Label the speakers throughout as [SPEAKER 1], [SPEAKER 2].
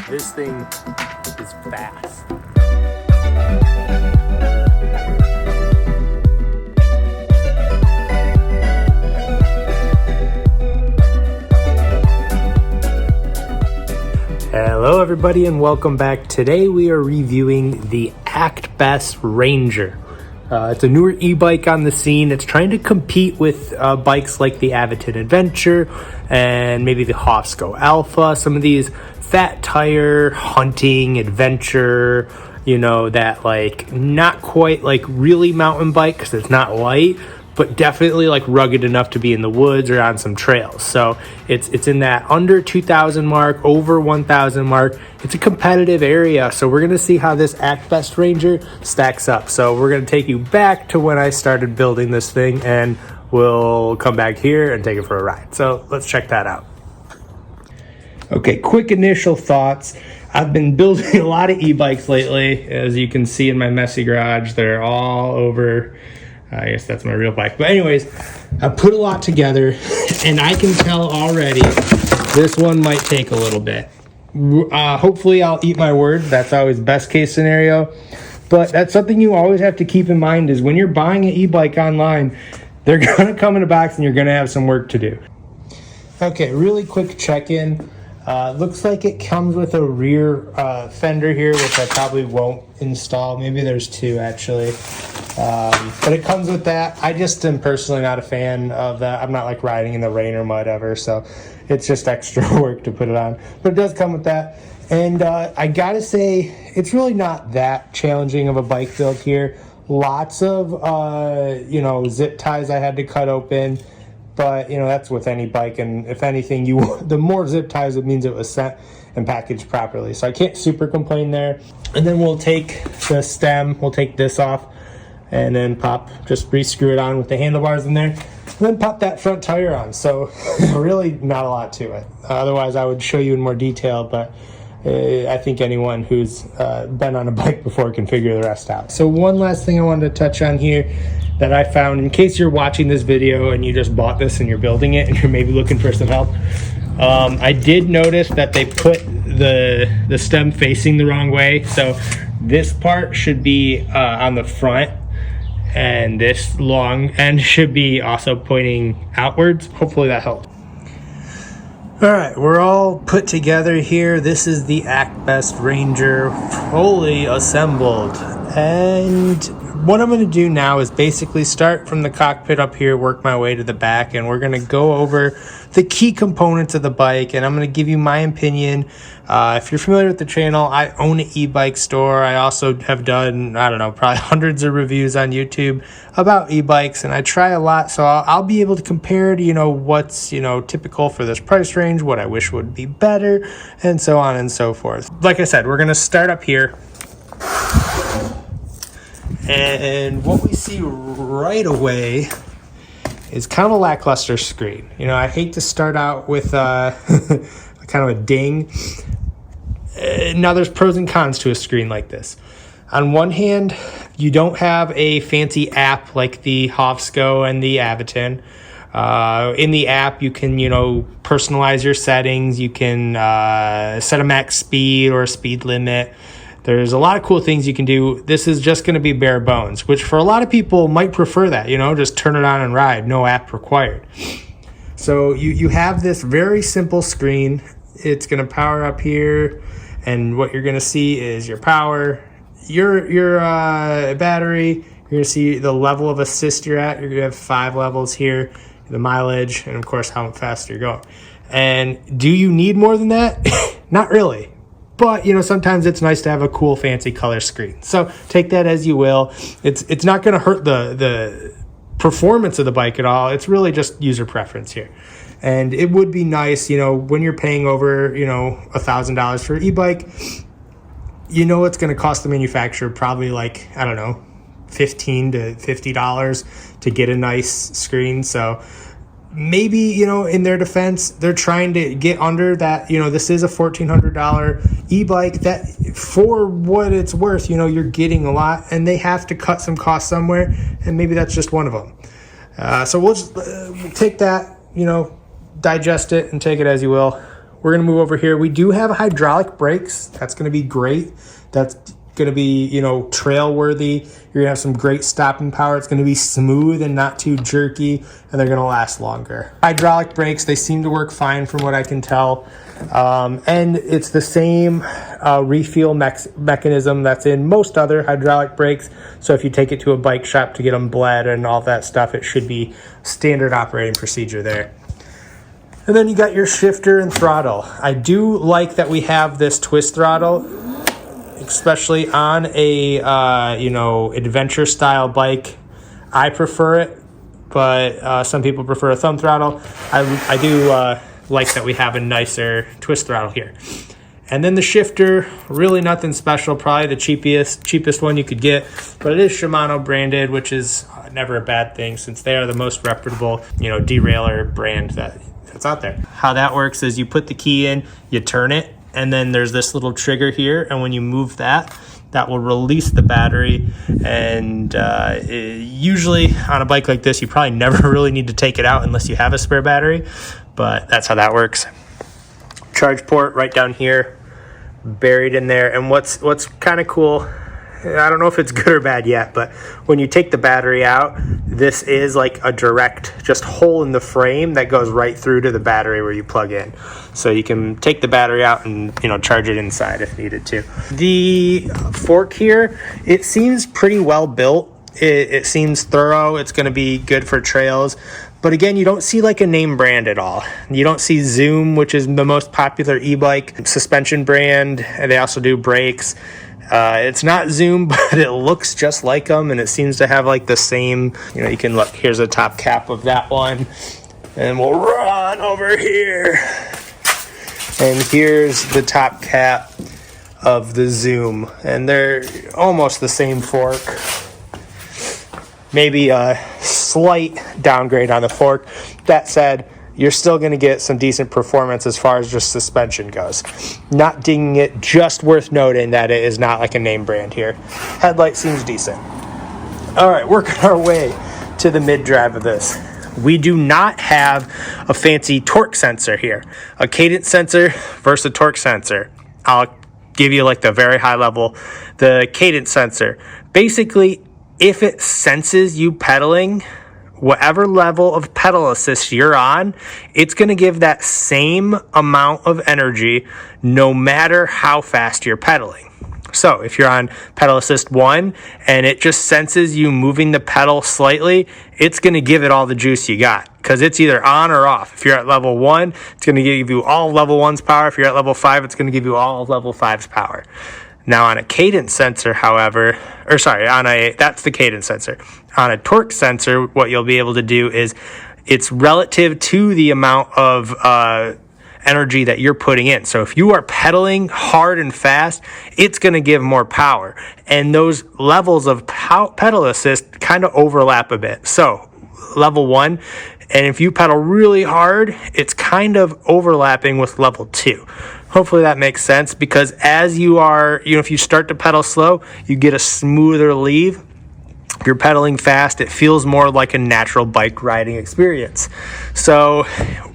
[SPEAKER 1] This thing is fast. Hello everybody and welcome back. Today we are reviewing the ActBest Ranger. It's a newer e-bike on the scene. It's trying to compete with bikes like the Aventon Adventure and maybe the Hofsco Alpha, some of these fat tire hunting adventure, that like not quite like really mountain bike because it's not light, but definitely like rugged enough to be in the woods or on some trails. So it's in that under 2,000 mark, over 1,000 mark. It's a competitive area. So we're going to see how this ActBest Ranger stacks up. So we're going to take you back to when I started building this thing, and we'll come back here and take it for a ride. So let's check that out. Okay, quick initial thoughts. I've been building a lot of e-bikes lately. As you can see in my messy garage, they're all over. I guess that's my real bike. But anyways, I put a lot together, and I can tell already this one might take a little bit. Hopefully I'll eat my word. That's always best case scenario. But that's something you always have to keep in mind is when you're buying an e-bike online, they're going to come in a box and you're going to have some work to do. Okay, really quick check-in. Looks like it comes with a rear fender here, which I probably won't install. Maybe there's two actually. But it comes with that. I just am personally not a fan of that. I'm not like riding in the rain or mud ever, so it's just extra work to put it on. But it does come with that. And I gotta say, it's really not that challenging of a bike build here. Lots of, zip ties I had to cut open. But, that's with any bike, and if anything, the more zip ties, it means it was sent and packaged properly. So I can't super complain there. And then we'll take the stem, we'll take this off, and then just re-screw it on with the handlebars in there, and then pop that front tire on. So really not a lot to it. Otherwise, I would show you in more detail, but I think anyone who's been on a bike before can figure the rest out. So one last thing I wanted to touch on here that I found, in case you're watching this video and you just bought this and you're building it and you're maybe looking for some help, I did notice that they put the stem facing the wrong way. So this part should be on the front, and this long end should be also pointing outwards. Hopefully that helps. All right, we're all put together here. This is the ActBest Ranger fully assembled. And what I'm going to do now is basically start from the cockpit up here, work my way to the back, and we're going to go over the key components of the bike, and I'm going to give you my opinion. If you're familiar with the channel, I own an e-bike store. I also have done, probably hundreds of reviews on YouTube about e-bikes, and I try a lot, so I'll be able to compare to, what's, typical for this price range, what I wish would be better, and so on and so forth. Like I said, we're going to start up here. And what we see right away is kind of a lackluster screen. I hate to start out with kind of a ding. Now there's pros and cons to a screen like this. On one hand, you don't have a fancy app like the Hofsco and the Aventon. In the app, you can, personalize your settings. You can set a max speed or a speed limit. There's a lot of cool things you can do. This is just going to be bare bones, which for a lot of people might prefer that, just turn it on and ride, no app required. So you have this very simple screen. It's going to power up here, and what you're going to see is your power, your battery. You're going to see the level of assist you're at. You're going to have 5 levels here, the mileage, and of course how fast you're going. And do you need more than that? Not really. But, sometimes it's nice to have a cool, fancy color screen. So take that as you will. It's not going to hurt the performance of the bike at all. It's really just user preference here. And it would be nice, when you're paying over, $1,000 for an e-bike, it's going to cost the manufacturer probably like, $15 to $50 to get a nice screen. So maybe, in their defense, they're trying to get under that, this is a $1,400 e-bike that for what it's worth, you're getting a lot, and they have to cut some costs somewhere, and maybe that's just one of them. So we'll just take that, digest it and take it as you will. we're gonna move over here. We do have hydraulic brakes. That's gonna be great. That's gonna be, you know, trail worthy. You're gonna have some great stopping power. It's gonna be smooth and not too jerky, and they're gonna last longer. Hydraulic brakes, they seem to work fine from what I can tell. And it's the same refuel mechanism that's in most other hydraulic brakes. So if you take it to a bike shop to get them bled and all that stuff, it should be standard operating procedure there. And then you got your shifter and throttle. I do like that we have this twist throttle, especially on a you know, adventure style bike. I prefer it, but some people prefer a thumb throttle. I do like that we have a nicer twist throttle here. And then the shifter, really nothing special, probably the cheapest one you could get, but it is Shimano branded, which is never a bad thing since they are the most reputable, you know, derailleur brand that's out there. How that works is you put the key in, you turn it, and then there's this little trigger here, and when you move that will release the battery. And usually on a bike like this, you probably never really need to take it out unless you have a spare battery, but that's how that works. Charge port right down here, buried in there. And what's kind of cool, I don't know if it's good or bad yet, but when you take the battery out, this is like a direct just hole in the frame that goes right through to the battery where you plug in. So you can take the battery out and, you know, charge it inside if needed to. The fork here, it seems pretty well built. It seems thorough. It's going to be good for trails. But again, you don't see like a name brand at all. You don't see Zoom, which is the most popular e-bike suspension brand, and they also do brakes. It's not Zoom, but it looks just like them, and it seems to have like the same, you know, you can look, here's a top cap of that one, and we'll run over here. And here's the top cap of the Zoom, and they're almost the same fork. Maybe a slight downgrade on the fork. That said, you're still going to get some decent performance as far as just suspension goes. Not dinging it, just worth noting that it is not like a name brand here. Headlight seems decent. All right, working our way to the mid-drive of this. We do not have a fancy torque sensor here. A cadence sensor versus a torque sensor. I'll give you like the very high level. The cadence sensor, basically, if it senses you pedaling, whatever level of pedal assist you're on, it's going to give that same amount of energy no matter how fast you're pedaling. So if you're on pedal assist 1 and it just senses you moving the pedal slightly, it's going to give it all the juice you got because it's either on or off. If you're at level 1, it's going to give you all of level 1's power. If you're at level 5, it's going to give you all of level 5's power. Now on a cadence sensor, however, that's the cadence sensor. On a torque sensor, what you'll be able to do is it's relative to the amount of energy that you're putting in. So if you are pedaling hard and fast, it's going to give more power. And those levels of pedal assist kind of overlap a bit. So level 1, and if you pedal really hard, it's kind of overlapping with level 2. Hopefully that makes sense because as you are, if you start to pedal slow, you get a smoother leave. If you're pedaling fast, it feels more like a natural bike riding experience. So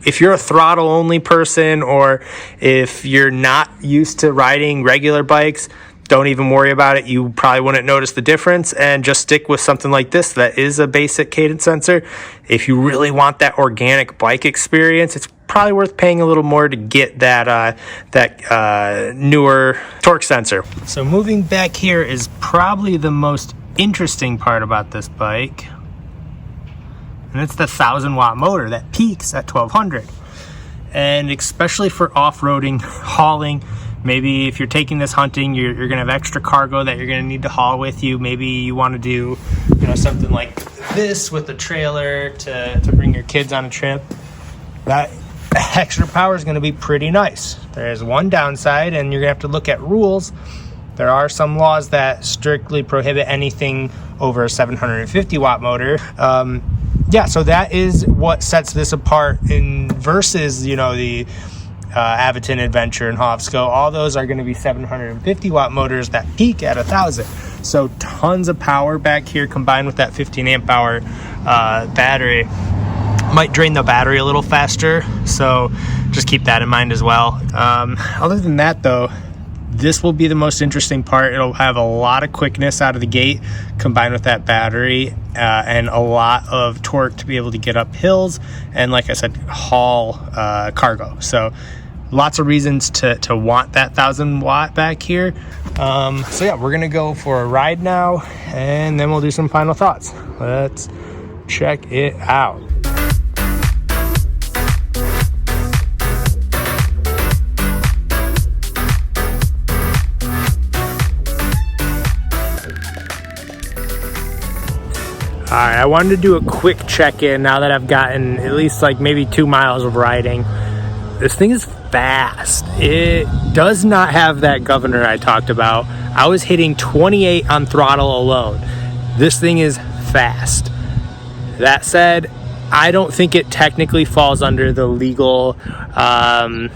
[SPEAKER 1] if you're a throttle only person or if you're not used to riding regular bikes, don't even worry about it. You probably wouldn't notice the difference and just stick with something like this that is a basic cadence sensor. If you really want that organic bike experience, it's probably worth paying a little more to get that newer torque sensor. So moving back here is probably the most interesting part about this bike, and it's the 1,000-watt motor that peaks at 1,200. And especially for off-roading, hauling, maybe if you're taking this hunting, you're going to have extra cargo that you're going to need to haul with you. Maybe you want to do, something like this with a trailer to bring your kids on a trip. That extra power is going to be pretty nice. There's one downside, and you're going to have to look at rules. There are some laws that strictly prohibit anything over a 750-watt motor. So that is what sets this apart versus, the Aventon Adventure and Hovsco. All those are going to be 750-watt motors that peak at 1,000. So tons of power back here combined with that 15 amp hour battery. Might drain the battery a little faster. So just keep that in mind as well. Other than that though, this will be the most interesting part. It'll have a lot of quickness out of the gate combined with that battery and a lot of torque to be able to get up hills and, like I said, haul cargo. So lots of reasons to want that 1,000 watt back here. So yeah, we're gonna go for a ride now and then we'll do some final thoughts. Let's check it out. All right, I wanted to do a quick check-in now that I've gotten at least like maybe 2 miles of riding. This thing is fast. It does not have that governor I talked about. I was hitting 28 on throttle alone. This thing is fast. That said, I don't think it technically falls under the legal, I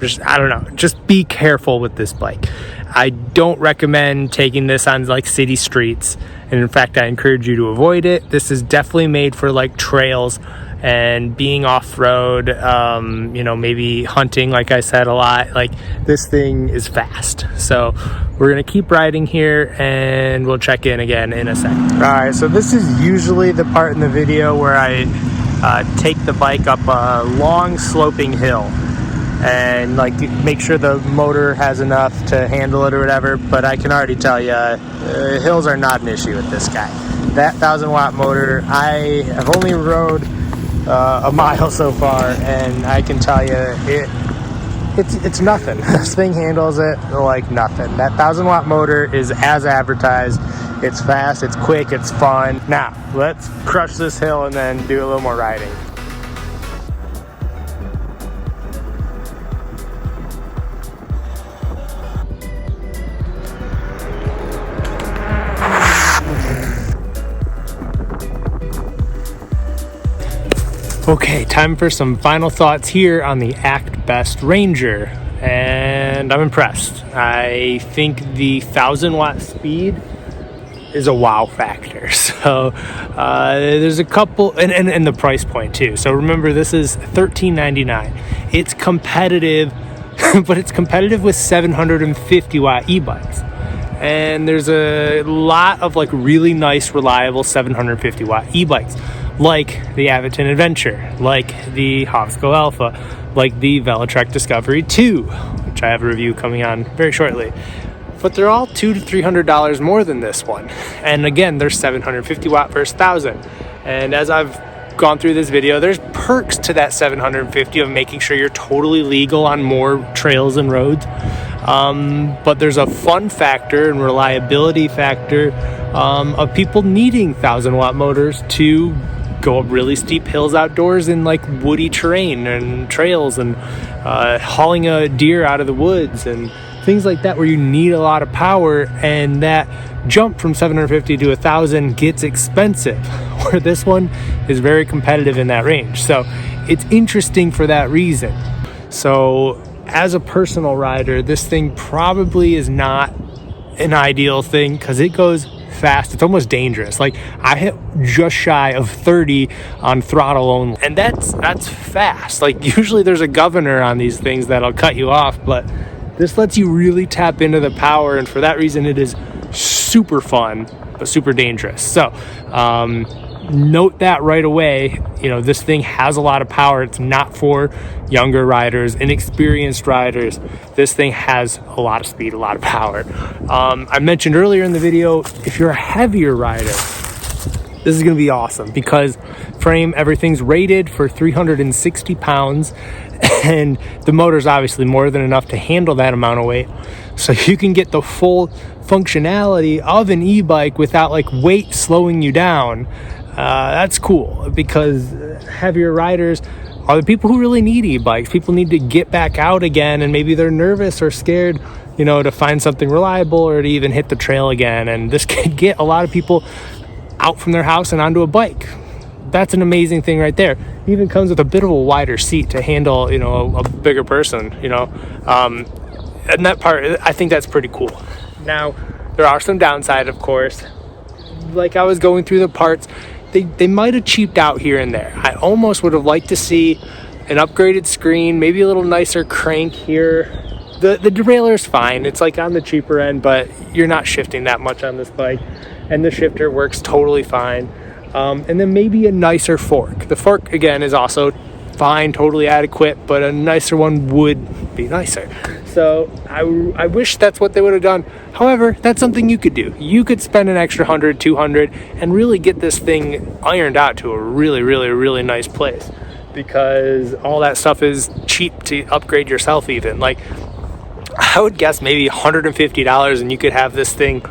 [SPEAKER 1] don't know, just be careful with this bike. I don't recommend taking this on like city streets. And in fact, I encourage you to avoid it. This is definitely made for like trails and being off-road, you know, maybe hunting, like I said a lot. Like, this thing is fast. So we're gonna keep riding here and we'll check in again in a second. All right, so this is usually the part in the video where I take the bike up a long sloping hill and like make sure the motor has enough to handle it or whatever, but I can already tell you hills are not an issue with this guy. That 1,000 watt motor, I have only rode a mile so far, and I can tell you it's nothing. This thing handles it like nothing. That 1,000 watt motor is as advertised. It's fast, it's quick, it's fun. Now let's crush this hill and then do a little more riding. Okay, time for some final thoughts here on the ActBest Ranger, and I'm impressed. I think the 1,000 watt speed is a wow factor. So there's a couple, and the price point too. So remember, this is $13.99. It's competitive, but it's competitive with 750 watt e-bikes. And there's a lot of like really nice, reliable 750 watt e-bikes, like the Aventon Adventure, like the Hofsco Alpha, like the Velotrek Discovery 2, which I have a review coming on very shortly. But they're all $200 to $300 more than this one. And again, they're 750 watt versus 1,000. And as I've gone through this video, there's perks to that 750 of making sure you're totally legal on more trails and roads. But there's a fun factor and reliability factor of people needing 1,000 watt motors to go up really steep hills outdoors in like woody terrain and trails, and hauling a deer out of the woods and things like that, where you need a lot of power, and that jump from 750 to 1,000 gets expensive, where this one is very competitive in that range. So it's interesting for that reason. So as a personal rider, this thing probably is not an ideal thing because it goes fast. It's almost dangerous. Like, I hit just shy of 30 on throttle only, and that's fast. Like, usually there's a governor on these things that'll cut you off, but this lets you really tap into the power, and for that reason it is super fun but super dangerous. So note that right away. You know, this thing has a lot of power. It's not for younger riders, inexperienced riders. This thing has a lot of speed, a lot of power. I mentioned earlier in the video, if you're a heavier rider, this is going to be awesome because everything's rated for 360 pounds, and the motor's obviously more than enough to handle that amount of weight. So you can get the full functionality of an e-bike without like weight slowing you down. That's cool, because heavier riders are the people who really need e-bikes. People need to get back out again, and maybe they're nervous or scared, you know, to find something reliable or to even hit the trail again. And this can get a lot of people out from their house and onto a bike. That's an amazing thing right there. It even comes with a bit of a wider seat to handle, you know, a bigger person, you know. And that part, I think that's pretty cool. Now, there are some downside, of course. Like, I was going through the parts, they might have cheaped out here and there. I almost would have liked to see an upgraded screen, maybe a little nicer crank here. The derailleur is fine. It's like on the cheaper end, but you're not shifting that much on this bike. And the shifter works totally fine. And then maybe a nicer fork. The fork, again, is also fine, totally adequate, but a nicer one would be nicer. So I wish that's what they would have done. However, that's something you could do. You could spend an extra 100, 200 and really get this thing ironed out to a really, really, really nice place, because all that stuff is cheap to upgrade yourself even. Like, I would guess maybe $150 and you could have this thing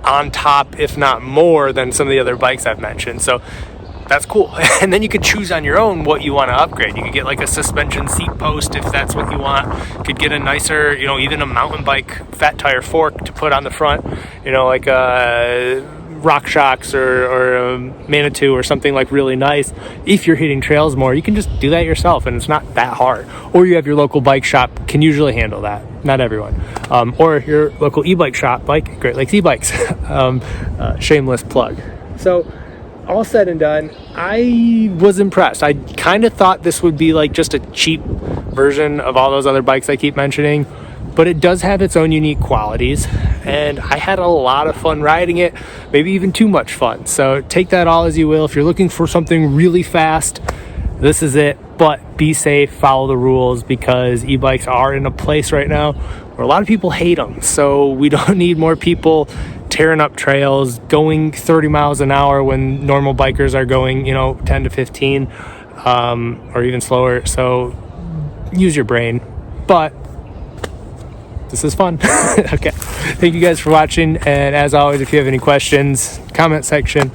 [SPEAKER 1] on top, if not more, than some of the other bikes I've mentioned. So that's cool. And then you could choose on your own what you want to upgrade. You could get like a suspension seat post if that's what you want. You could get a nicer, even a mountain bike fat tire fork to put on the front, like a Rock Shocks or a Manitou or something like really nice. If you're hitting trails more, you can just do that yourself and it's not that hard. Or you have your local bike shop can usually handle that. Not everyone. Or your local e-bike shop like Great Lakes e-bikes. Shameless plug. So all said and done, I was impressed. I kind of thought this would be like just a cheap version of all those other bikes I keep mentioning, but it does have its own unique qualities, and I had a lot of fun riding it, maybe even too much fun. So take that all as you will. If you're looking for something really fast, this is it, but be safe, follow the rules, because e-bikes are in a place right now where a lot of people hate them. So we don't need more people tearing up trails, going 30 miles an hour when normal bikers are going, 10 to 15, or even slower. So use your brain, but this is fun. Okay. Thank you guys for watching. And as always, if you have any questions, comment section.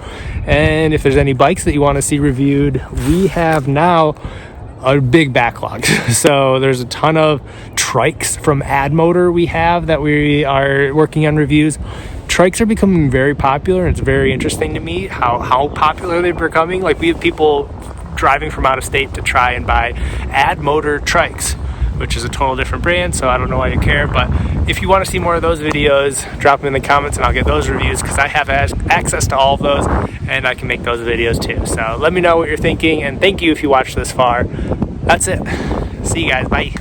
[SPEAKER 1] And if there's any bikes that you want to see reviewed, we have now a big backlog. So there's a ton of trikes from Ad Motor we have that we are working on reviews. Trikes are becoming very popular, and it's very interesting to me how popular they're becoming. Like, we have people driving from out of state to try and buy Ad Motor trikes, which is a total different brand, so I don't know why you care. But if you want to see more of those videos, drop them in the comments and I'll get those reviews, because I have access to all of those and I can make those videos too. So let me know what you're thinking, and thank you if you watched this far. That's it. See you guys. Bye.